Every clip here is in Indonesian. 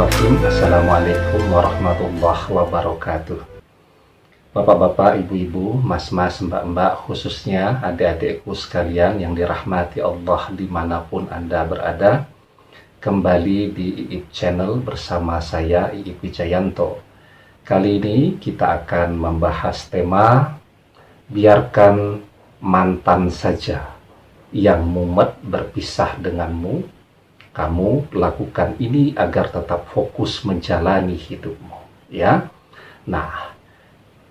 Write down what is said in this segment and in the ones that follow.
Bismillahirrahmanirrahim. Assalamualaikum warahmatullahi wabarakatuh. Bapak-bapak, ibu-ibu, mas-mas, mbak-mbak, khususnya adik-adikku sekalian yang dirahmati Allah dimanapun Anda berada, kembali di IIP Channel bersama saya, IIP Wijayanto. Kali ini kita akan membahas tema biarkan mantan saja yang mumet berpisah denganmu. Kamu lakukan ini agar tetap fokus menjalani hidupmu, ya. Nah,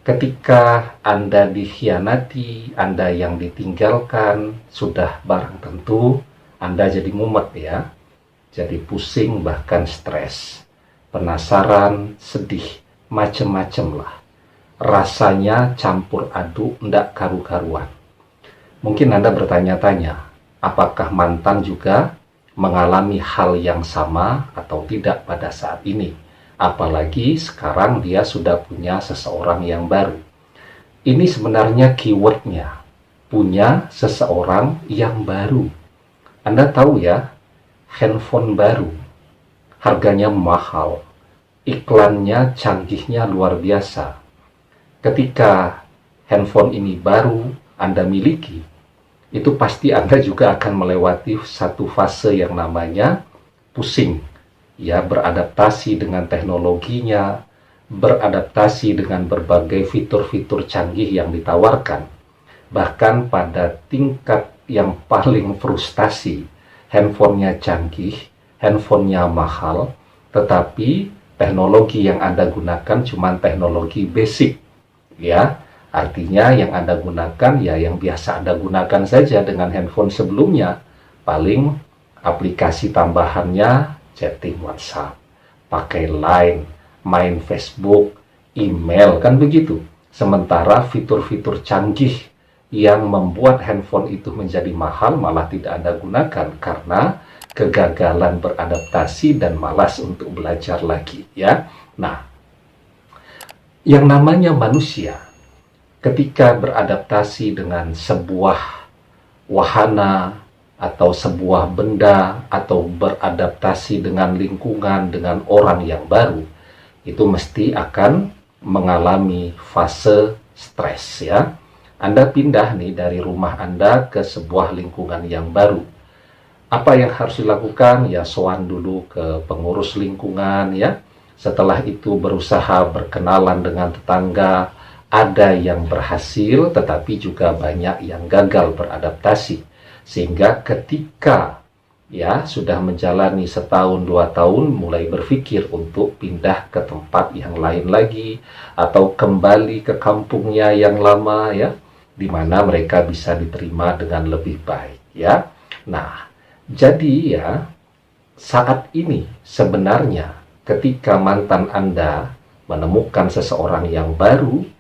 ketika Anda dikhianati, Anda yang ditinggalkan, sudah barang tentu Anda jadi mumet, ya. Jadi pusing, bahkan stres, penasaran, sedih, macem-macem lah. Rasanya campur aduk, ndak karu-karuan. Mungkin Anda bertanya-tanya, apakah mantan juga mengalami hal yang sama atau tidak pada saat ini? Apalagi sekarang dia sudah punya seseorang yang baru. Ini sebenarnya keywordnya, punya seseorang yang baru. Anda tahu ya, handphone baru, harganya mahal, iklannya canggihnya luar biasa. Ketika handphone ini baru Anda miliki, itu pasti Anda juga akan melewati satu fase yang namanya pusing, ya, beradaptasi dengan teknologinya, beradaptasi dengan berbagai fitur-fitur canggih yang ditawarkan. Bahkan pada tingkat yang paling frustasi, handphonenya canggih, handphonenya mahal, tetapi teknologi yang Anda gunakan cuma teknologi basic, ya. Artinya yang Anda gunakan ya yang biasa Anda gunakan saja dengan handphone sebelumnya. Paling aplikasi tambahannya chatting WhatsApp, pakai Line, main Facebook, email, kan begitu. Sementara fitur-fitur canggih yang membuat handphone itu menjadi mahal malah tidak Anda gunakan karena kegagalan beradaptasi dan malas untuk belajar lagi, ya. Nah, yang namanya manusia ketika beradaptasi dengan sebuah wahana atau sebuah benda atau beradaptasi dengan lingkungan, dengan orang yang baru, itu mesti akan mengalami fase stres, ya. Anda pindah nih dari rumah Anda ke sebuah lingkungan yang baru. Apa yang harus dilakukan? Ya, sowan dulu ke pengurus lingkungan, ya. Setelah itu berusaha berkenalan dengan tetangga. Ada yang berhasil, tetapi juga banyak yang gagal beradaptasi. Sehingga ketika ya sudah menjalani setahun, 2 tahun, mulai berpikir untuk pindah ke tempat yang lain lagi, atau kembali ke kampungnya yang lama, ya, di mana mereka bisa diterima dengan lebih baik, ya. Nah, jadi ya, saat ini sebenarnya ketika mantan Anda menemukan seseorang yang baru,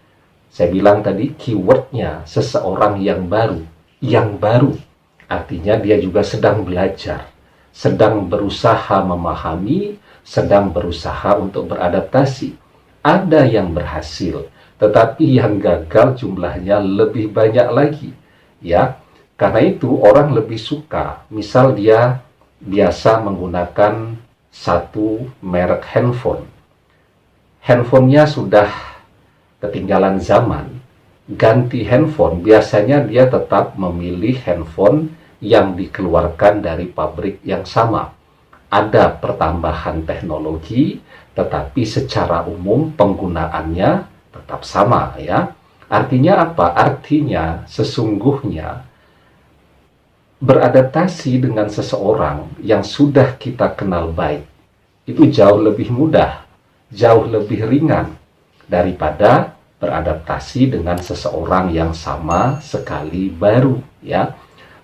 saya bilang tadi keywordnya seseorang yang baru. Yang baru artinya dia juga sedang belajar, sedang berusaha memahami, sedang berusaha untuk beradaptasi. Ada yang berhasil, tetapi yang gagal jumlahnya lebih banyak lagi, ya. Karena itu orang lebih suka, misal dia biasa menggunakan satu merek handphone. Handphonenya sudah ketinggalan zaman, ganti handphone, biasanya dia tetap memilih handphone yang dikeluarkan dari pabrik yang sama. Ada pertambahan teknologi, tetapi secara umum penggunaannya tetap sama, ya. Artinya apa? Artinya sesungguhnya beradaptasi dengan seseorang yang sudah kita kenal baik itu jauh lebih mudah, jauh lebih ringan daripada beradaptasi dengan seseorang yang sama sekali baru, ya.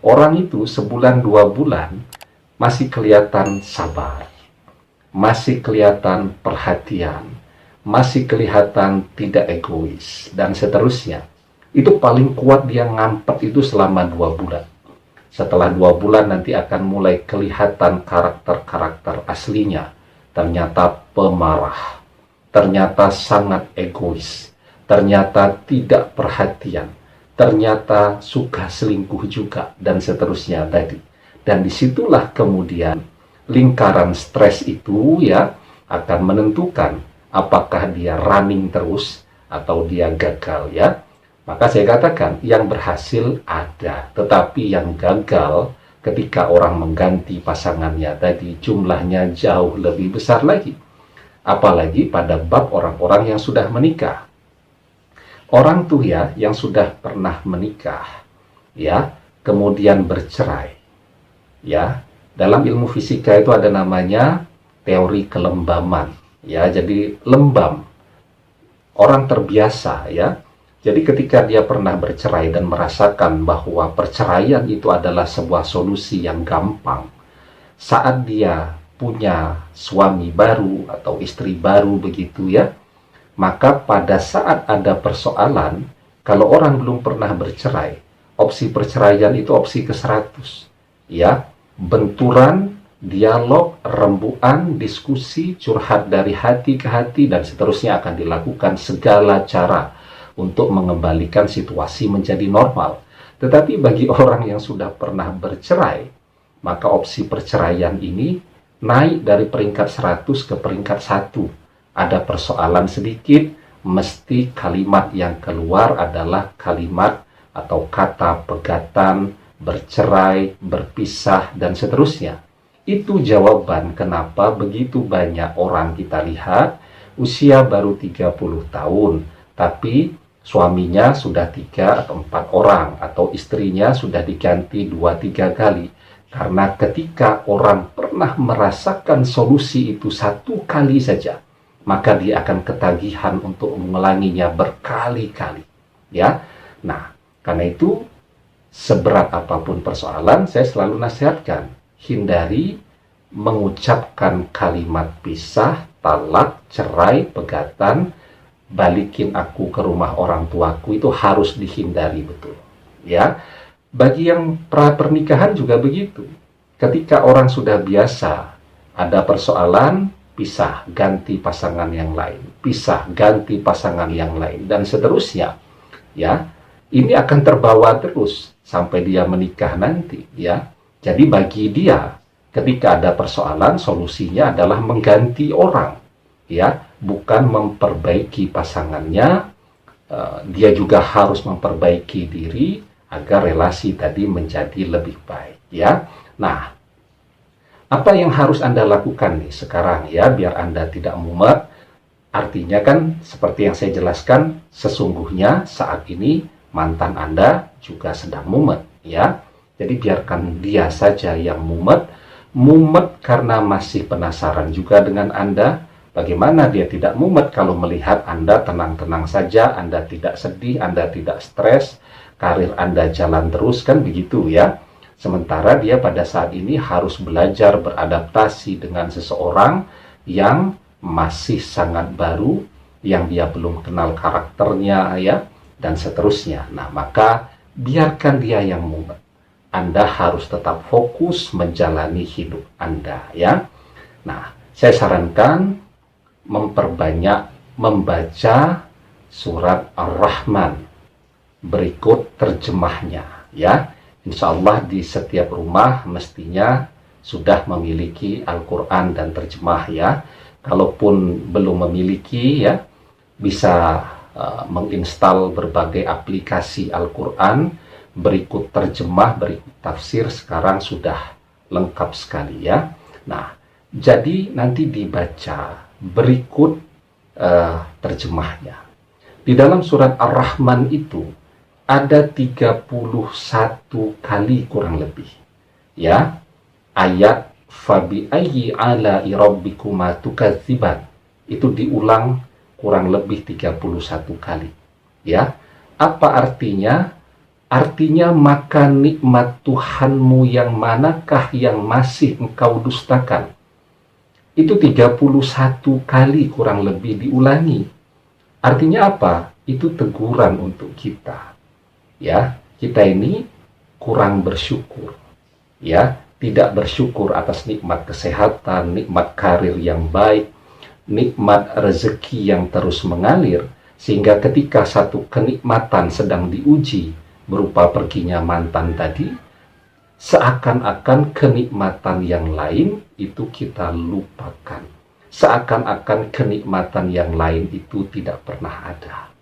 Orang itu sebulan 2 bulan masih kelihatan sabar, masih kelihatan perhatian, masih kelihatan tidak egois, dan seterusnya. Itu paling kuat dia ngampet itu selama 2 bulan. Setelah 2 bulan nanti akan mulai kelihatan karakter-karakter aslinya. Ternyata pemarah, ternyata sangat egois, ternyata tidak perhatian, ternyata suka selingkuh juga, dan seterusnya tadi. Dan disitulah kemudian lingkaran stres itu ya akan menentukan apakah dia running terus atau dia gagal ya. Maka saya katakan yang berhasil ada, tetapi yang gagal ketika orang mengganti pasangannya tadi jumlahnya jauh lebih besar lagi. Apalagi pada bab orang-orang yang sudah menikah. Orang tuh ya yang sudah pernah menikah ya, kemudian bercerai. Ya, dalam ilmu fisika itu ada namanya teori kelembaman. Ya, jadi lembam. Orang terbiasa ya. Jadi ketika dia pernah bercerai dan merasakan bahwa perceraian itu adalah sebuah solusi yang gampang, saat dia punya suami baru atau istri baru begitu ya, maka pada saat ada persoalan, kalau orang belum pernah bercerai, opsi perceraian itu opsi ke-100. Ya, benturan, dialog, rembukan, diskusi, curhat dari hati ke hati, dan seterusnya akan dilakukan segala cara untuk mengembalikan situasi menjadi normal. Tetapi bagi orang yang sudah pernah bercerai, maka opsi perceraian ini naik dari peringkat 100 ke peringkat 1. Ada persoalan sedikit, mesti kalimat yang keluar adalah kalimat atau kata pegatan, bercerai, berpisah, dan seterusnya. Itu jawaban kenapa begitu banyak orang kita lihat usia baru 30 tahun, tapi suaminya sudah 3 atau 4 orang, atau istrinya sudah diganti 2-3 kali. Karena ketika orang pernah merasakan solusi itu 1 kali saja, maka dia akan ketagihan untuk mengulanginya berkali-kali. Ya, nah, karena itu seberat apapun persoalan, saya selalu nasihatkan, hindari mengucapkan kalimat pisah, talak, cerai, pegatan, balikin aku ke rumah orang tuaku, itu harus dihindari betul. Ya, bagi yang pra pernikahan juga begitu. Ketika orang sudah biasa, ada persoalan, pisah, ganti pasangan yang lain, pisah, ganti pasangan yang lain, dan seterusnya. Ya, ini akan terbawa terus sampai dia menikah nanti. Ya, jadi bagi dia, ketika ada persoalan, solusinya adalah mengganti orang. Ya, bukan memperbaiki pasangannya, dia juga harus memperbaiki diri agar relasi tadi menjadi lebih baik. Ya, nah, apa yang harus Anda lakukan nih sekarang ya, biar Anda tidak mumet? Artinya kan, seperti yang saya jelaskan, sesungguhnya saat ini mantan Anda juga sedang mumet. Ya, jadi biarkan dia saja yang mumet karena masih penasaran juga dengan Anda. Bagaimana dia tidak mumet kalau melihat Anda tenang-tenang saja, Anda tidak sedih, Anda tidak stres, karir Anda jalan terus, kan begitu ya. Sementara dia pada saat ini harus belajar beradaptasi dengan seseorang yang masih sangat baru, yang dia belum kenal karakternya ya, dan seterusnya. Nah, maka biarkan dia yang mumet. Anda harus tetap fokus menjalani hidup Anda ya. Nah, saya sarankan memperbanyak membaca surat Ar-Rahman berikut terjemahnya ya. Insya Allah di setiap rumah mestinya sudah memiliki Al-Quran dan terjemah ya. Kalaupun belum memiliki ya, bisa menginstal berbagai aplikasi Al-Quran berikut terjemah, berikut tafsir, sekarang sudah lengkap sekali ya. Nah, jadi nanti dibaca berikut terjemahnya. Di dalam surat Ar-Rahman itu ada 31 kali kurang lebih ya ayat fabi ayyi ala'i rabbikuma tukadziban, itu diulang kurang lebih 31 kali ya. Apa artinya? Artinya, maka nikmat Tuhanmu yang manakah yang masih engkau dustakan? Itu 31 kali kurang lebih diulangi. Artinya apa? Itu teguran untuk kita. Ya, kita ini kurang bersyukur. Ya, tidak bersyukur atas nikmat kesehatan, nikmat karir yang baik, nikmat rezeki yang terus mengalir, sehingga ketika satu kenikmatan sedang diuji, berupa perginya mantan tadi, seakan-akan kenikmatan yang lain itu kita lupakan. seakan-akan kenikmatan yang lain itu tidak pernah ada.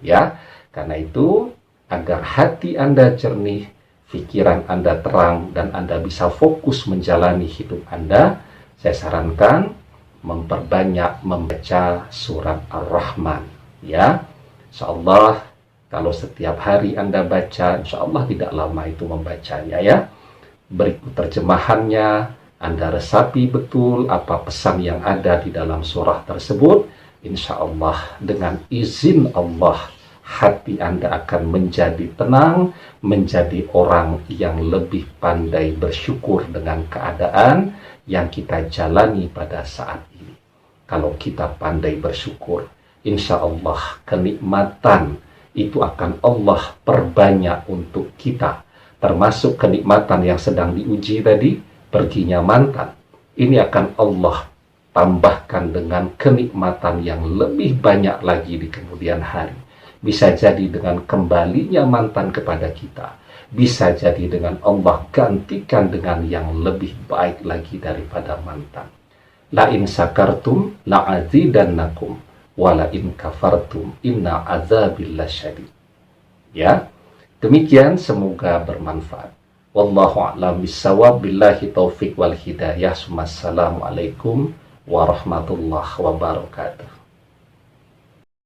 Ya, karena itu agar hati Anda jernih, pikiran Anda terang, dan Anda bisa fokus menjalani hidup Anda, saya sarankan memperbanyak membaca surat Ar-Rahman. Ya, insyaallah kalau setiap hari Anda baca, insyaallah tidak lama itu membacanya ya. Berikut terjemahannya, Anda resapi betul apa pesan yang ada di dalam surah tersebut. Insyaallah dengan izin Allah, hati Anda akan menjadi tenang, menjadi orang yang lebih pandai bersyukur dengan keadaan yang kita jalani pada saat ini. Kalau kita pandai bersyukur, insya Allah kenikmatan itu akan Allah perbanyak untuk kita. Termasuk kenikmatan yang sedang diuji tadi, perginya mantan. Ini akan Allah tambahkan dengan kenikmatan yang lebih banyak lagi di kemudian hari. Bisa jadi dengan kembalinya mantan kepada kita. Bisa jadi dengan Allah gantikan dengan yang lebih baik lagi daripada mantan. La in sakartum la'azidannakum wa la in kafartum inna azabil lasyadid. Ya, demikian semoga bermanfaat. Wallahu a'lam bissawab, billahi taufik wal hidayah. Wassalamualaikum warahmatullahi wabarakatuh.